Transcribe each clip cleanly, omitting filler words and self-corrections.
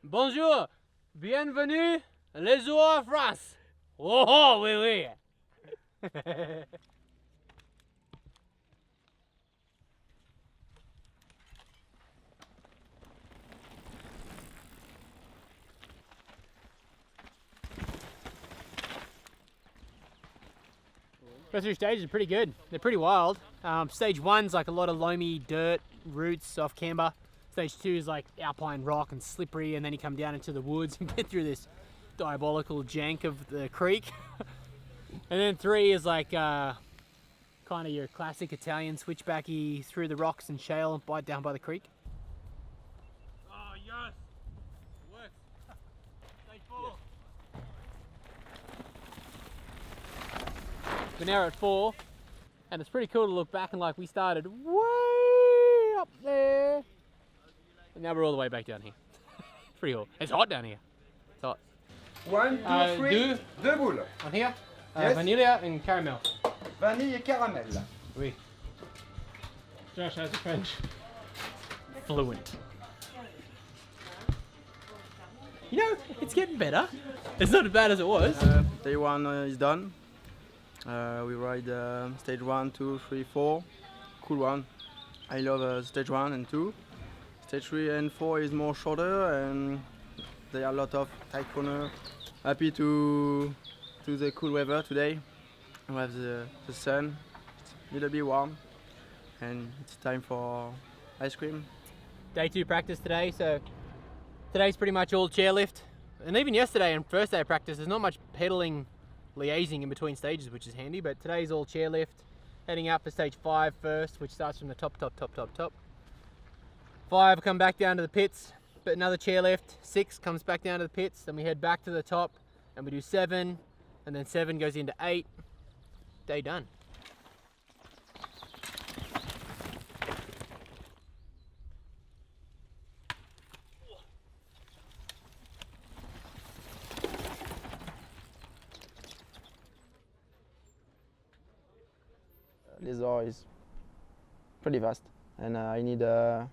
Bonjour, bienvenue, Les Orres, France. Oh, oui, oui. First three stages are pretty good. They're pretty wild. Stage one's like a lot of loamy dirt, roots off camber. Stage two is like alpine rock and slippery, and then you come down into the woods and get through this diabolical jank of the creek. And then three is like kind of your classic Italian switchbacky through the rocks and shale right down by the creek. Oh yes, it works. Stage four. We're now at 4, and it's pretty cool to look back and like we started way up there, and now we're all the way back down here. It's pretty cool. It's hot down here. It's hot. 1, 2, 3, deux boules. On here? Yes. Vanilla and caramel. Vanille et caramel. Oui. Josh, how's your French? Fluent. You know, it's getting better. It's not as bad as it was. Day 1 is done. We ride stage 1, 2, 3, 4. Cool one. I love stage 1 and 2. Stage 3 and 4 is more shorter and there are a lot of tight corner. Happy to the cool weather today. We have the sun. It's a little bit warm and it's time for ice cream. Day 2 practice today, so today's pretty much all chairlift. And even yesterday and first day of practice, there's not much pedaling, liaising in between stages, which is handy, but today's all chairlift. Heading up for stage 5 first, which starts from the top. 5 come back down to the pits, but another chairlift. 6 comes back down to the pits, then we head back to the top and we do 7, and then 7 goes into 8. Day done. Les Orres is pretty fast and I need to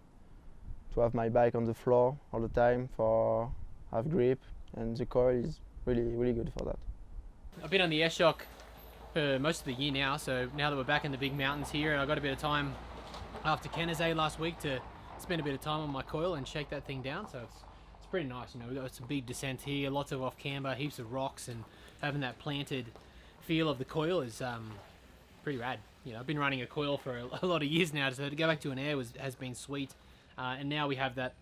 have my bike on the floor all the time for have grip, and the coil is really good for that. I've been on the air shock for most of the year now, so now that we're back in the big mountains here, and I got a bit of time after Canazay last week to spend a bit of time on my coil and shake that thing down, so it's pretty nice. You know, we've got some big descents here, lots of off camber, heaps of rocks, and having that planted feel of the coil is pretty rad. You know, I've been running a coil for a lot of years now, so to go back to an air has been sweet, and now we have a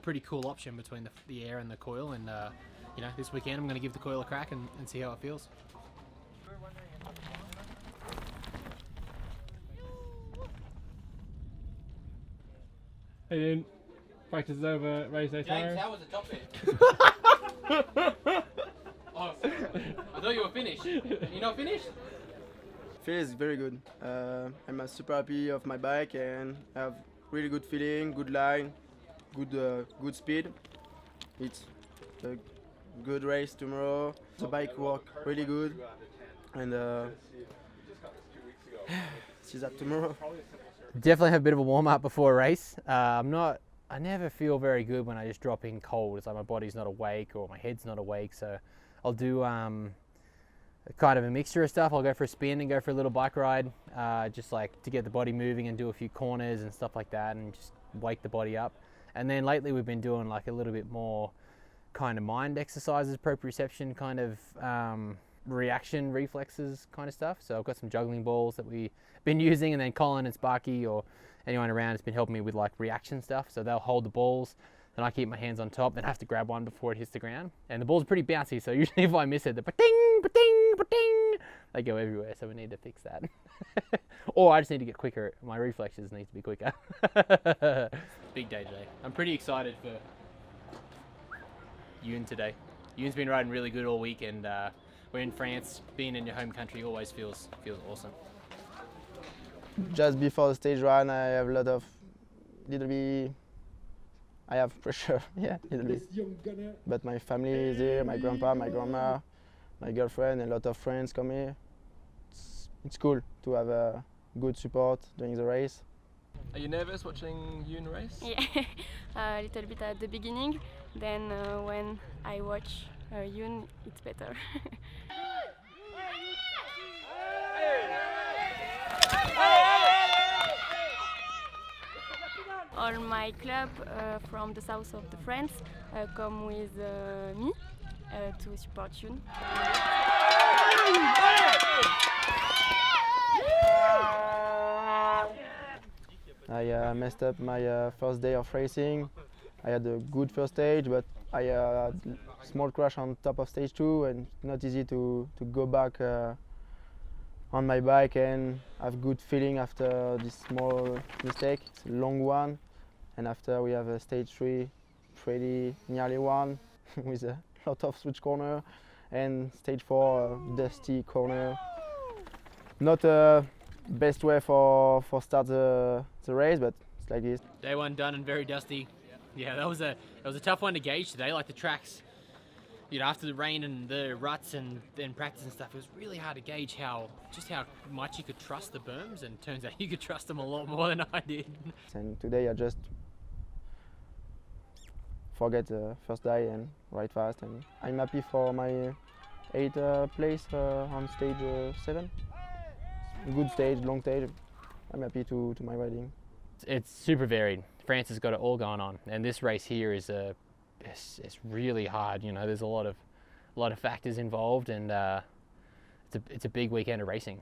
pretty cool option between the air and the coil, and you know, this weekend I'm going to give the coil a crack and see how it feels. Hey Youn, practice is over, race day tomorrow. James, how was the top bit? Oh, I thought you were finished. You're not finished? Feels very good. I'm super happy of my bike and I have really good feeling, good line, good speed. It's a good race tomorrow. The bike work really good, and see that tomorrow. Definitely have a bit of a warm up before a race. I never feel very good when I just drop in cold. It's like my body's not awake or my head's not awake, so I'll do kind of a mixture of stuff. I'll go for a spin and go for a little bike ride, just like to get the body moving and do a few corners and stuff like that and just wake the body up. And then lately we've been doing like a little bit more kind of mind exercises, proprioception kind of reaction reflexes kind of stuff. So I've got some juggling balls that we've been using, and then Colin and Sparky or anyone around has been helping me with like reaction stuff. So they'll hold the balls, then I keep my hands on top, then have to grab one before it hits the ground. And the ball's pretty bouncy, so usually if I miss it, the ba-ding, ba-ding, ba-ding, they go everywhere, so we need to fix that. Or I just need to get quicker. My reflexes need to be quicker. Big day today. I'm pretty excited for Youn today. Youn's been riding really good all week, and we're in France. Being in your home country always feels awesome. Just before the stage 1, I have a lot of I have pressure, yeah, little bit. But my family is here, my grandpa, my grandma, my girlfriend, and a lot of friends come here. It's cool to have a good support during the race. Are you nervous watching Youn race? Yeah, a little bit at the beginning, Then when I watch Youn, it's better. All my club from the south of the France come with me to support Youn. I messed up my first day of racing. I had a good first stage, but I had a small crash on top of stage 2, and not easy to go back on my bike and have good feeling after this small mistake. It's a long one, and after we have a stage 3 pretty nearly one with a lot of switch corner, and stage 4 dusty corner. Not a best way for start the race, but it's like this. Day one done and very dusty. Yeah, that was a tough one to gauge today. Like the tracks, you know, after the rain and the ruts and then practice and stuff, it was really hard to gauge how much you could trust the berms, and it turns out you could trust them a lot more than I did. And today I just forget the first day and ride fast, and I'm happy for my 8th place on stage 7. Good stage, long stage. I'm happy to my riding. It's super varied. France has got it all going on, and this race here is it's really hard. You know, there's a lot of factors involved, and it's a big weekend of racing.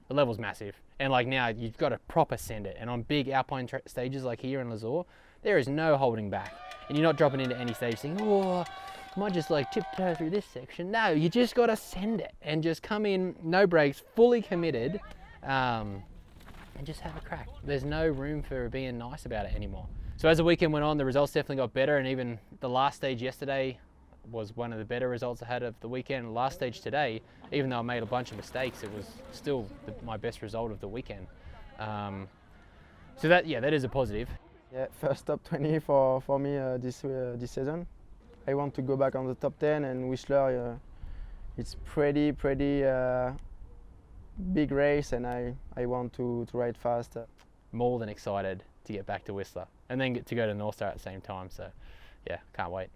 The level's massive, and like now you've got to proper send it. And on big alpine stages like here in Les Orres, there is no holding back, and you're not dropping into any stage thinking, oh, I might just like tiptoe through this section. No, you just got to send it and just come in, no brakes, fully committed. And just have a crack. There's no room for being nice about it anymore. So as the weekend went on, the results definitely got better, and even the last stage yesterday was one of the better results I had of the weekend. The last stage today, even though I made a bunch of mistakes, it was still my best result of the weekend. So that is a positive. Yeah, first top 20 for me this season. I want to go back on the top 10, and Whistler, it's pretty big race, and I want to ride fast. More than excited to get back to Whistler and then get to go to North Star at the same time. So yeah, can't wait.